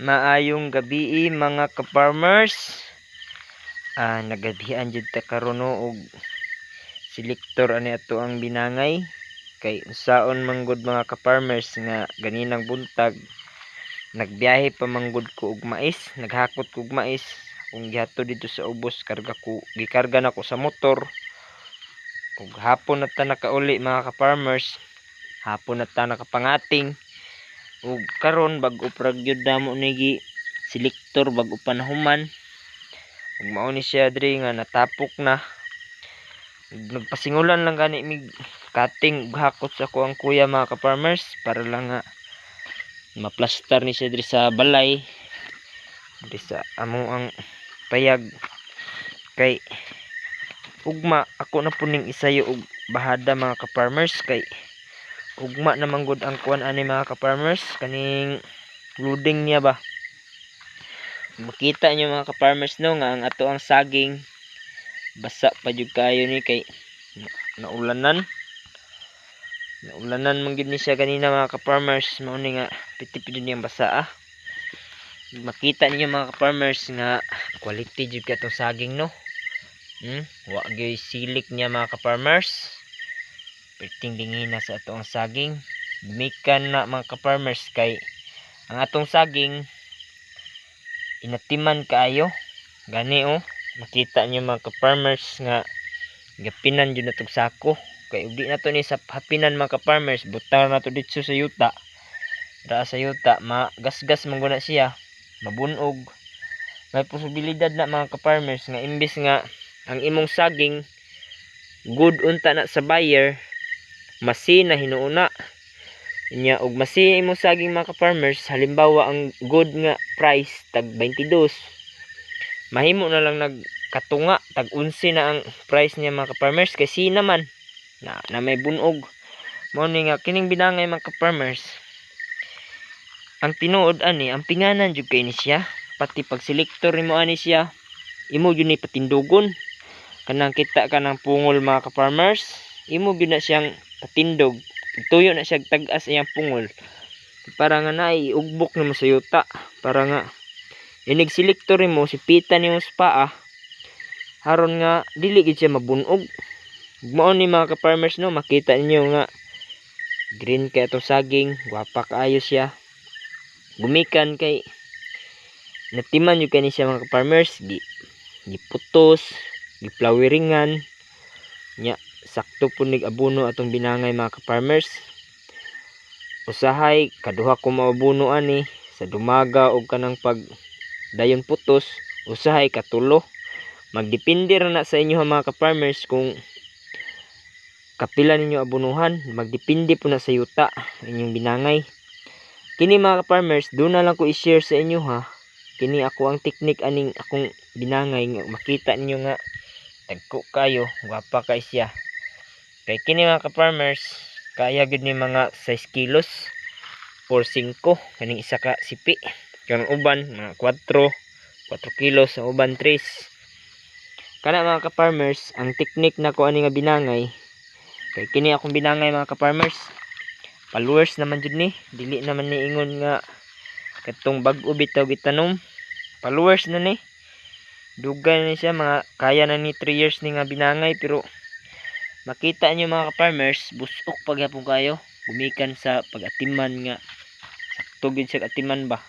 Maayong gabi mga ka-farmers. Nagabihan jud ta karon og selektor ani ato ang binangay kay unsaon manggod mga ka-farmers nga ganinang buntag nagbiyahe pa manggod ko og mais, naghakot ko og mais kung gihatod dito sa ubos gikarga na ko sa motor ug hapon na ta nakauli mga ka-farmers. Hapon na ta nakapangating ug karon bag-o pra gyud damo ni selektor bag-o panahuman ug mao ni siya diri nga natapok na. Nagpasingulan lang gani mig cutting ug hakot sa ko ang kuya mga ka-farmers para lang nga maplastar ni siya diri sa balay diri sa amo ang payag kay ugma ako na puning isayo og bahada mga ka-farmers kay ugma na manggod ang kuan ani mga ka-farmers kaning loading niya ba. Makita nyo mga ka-farmers no nga ang ato ang saging basa pa jud kayo ni kay naulanan man gid ni siya kanina mga ka-farmers. Mao ni nga pitipid niyang basa Makita niyo mga ka-farmers nga quality jud ka tong saging no. Wa gyud silik niya mga ka-farmers. Perting dingina sa ato ang saging. Gumikan na mga ka-farmers kay ang atong saging inatiman kaayo gani makita niyo mga ka-farmers nga gapinan jud natong sako kay ug di na to ni sa hapinan mga ka-farmers, butar na to dito sa yuta. Dra sa yuta magasgas man guna siya, mabunog. May posibilidad na mga ka-farmers nga imbis nga ang imong saging good unta na sa buyer, masi na hinuuna nya og masi imong saging mga ka-farmers. Halimbawa ang good nga price tag 22, mahimo na lang nagkatunga tag 11 na ang price niya mga ka-farmers kasi naman na may bunog. Mao ni nga kining binangay mga ka-farmers, ang tinuod ani ang pinganan jud kay ni siya. Pati pag selektor nimo ani siya, imo jud ni patindugon. Kanang kita ka ng pungol mga ka-farmers, imo gyud na siyang patindog. Tuyo na siya tag-as iyang pungol para nga naiugbok nimo sa yuta, para nga inig selektor nimo sipitan nimo sa paa haron nga dili gid siya mabunog. Mao ni mga ka-farmers no, makita ninyo nga green kay atong saging, gwapa kaayo siya. Gumikan kay natiman jud kani siya mga ka-farmers, giputos, gifloweringan nya sakto po nig abono atong binangay mga ka-farmers. Usahay kaduha ko maabono ani sa dumaga og kanang pag dayon putos, usahay katulo. Magdepende ra na sa inyo mga ka-farmers kung kapila ninyo abonuhan, magdepende po na sa yuta inyong binangay. Kini mga ka-farmers, doon na lang ko i-share sa inyo ha. Kini ako ang teknik aning akong binangay nga makita ninyo nga tagko kayo, gwapa kay siya. Kay kini mga ka-farmers, kaya gud ni mga 6 kilos or 5 kaning isa ka sipi. Kanang uban mga 4 kilos, ang uban 3. Kana mga ka-farmers, ang teknik nako ani nga binangay kay kini akong binangay mga ka-farmers. Followers naman jud ni, dili naman ni ingon nga katong bag-o bitaw gitanom. Followers na ni. Dugay na siya, mga kaya na ni 3 years ni nga binangay, pero makita nyo mga ka-farmers, busok pagyapon kayo. Gumikan sa pag-atiman nga sakto gid sa atiman ba.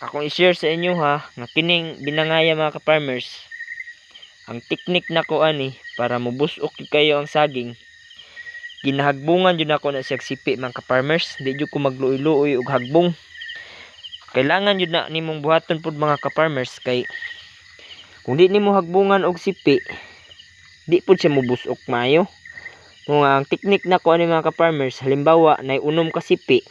Akong i-share sa inyo ha, nga kining binangaya mga ka-farmers, ang teknik nako ani para mubusok kayo ang saging. Ginahagbungan jud ako na siya sipi mga ka-farmers, di jud ko magluoy-luoy og hagbong. Kailangan jud na nimong buhaton pud mga ka-farmers kay kung di nimo hagbungan og sipi, di pud siya mubusok maayo. Kung ang teknik nako ani mga ka-farmers, halimbawa nay unom ka sipi,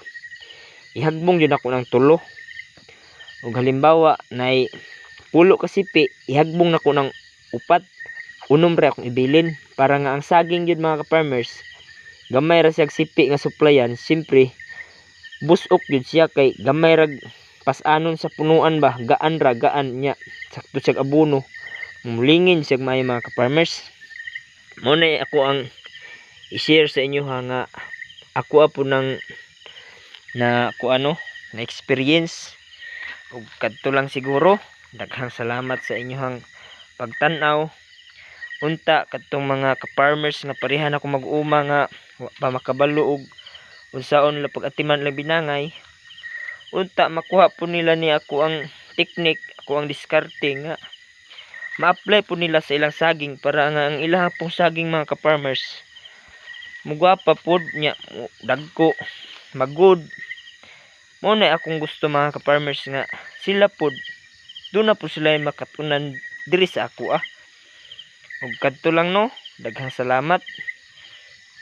ihagbong jud ako ng 3. Ug halimbawa nay 10 ka sipi, ihagbong nako ng 4. Unom ra akong ibilin para nga ang saging jud mga ka-farmers, gamay ra siya sipi nga suplayan. Siyempre busok jud siya kay gamay ra pas-anon sa punuan ba, gaan nya sakto siya abono, mulingin siya maayo mga ka-farmers. Mo na ako ang i-share sa inyo ha, nga ako apo nang na experience ug kadto lang siguro. Daghang salamat sa inyong pagtan-aw. Unta kadtong mga ka-farmers nga pareha na ko mag-uma nga wa pa makabalo og unsaon la pag-atiman lang binangay. Unta makuha po nila ni ako ang teknik, ako ang diskarte nga ma-apply po nila sa ilang saging para nga ang ilang pong saging mga ka-farmers mugwapa pod nya dagko magud. Mo na akong gusto mga ka-farmers nga sila pod doon na po sila makatunan diri sa ako ug kadto lang no. Daghang salamat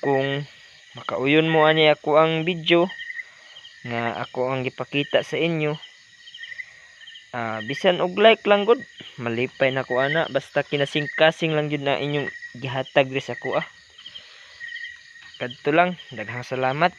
kung makauyon mo ani ako ang video nga ako ang gipakita sa inyo. Bisan og like lang gud malipay na ko ana, basta kinasing-kasing lang jud na inyong gihatag ris ako kadto lang. Daghang salamat.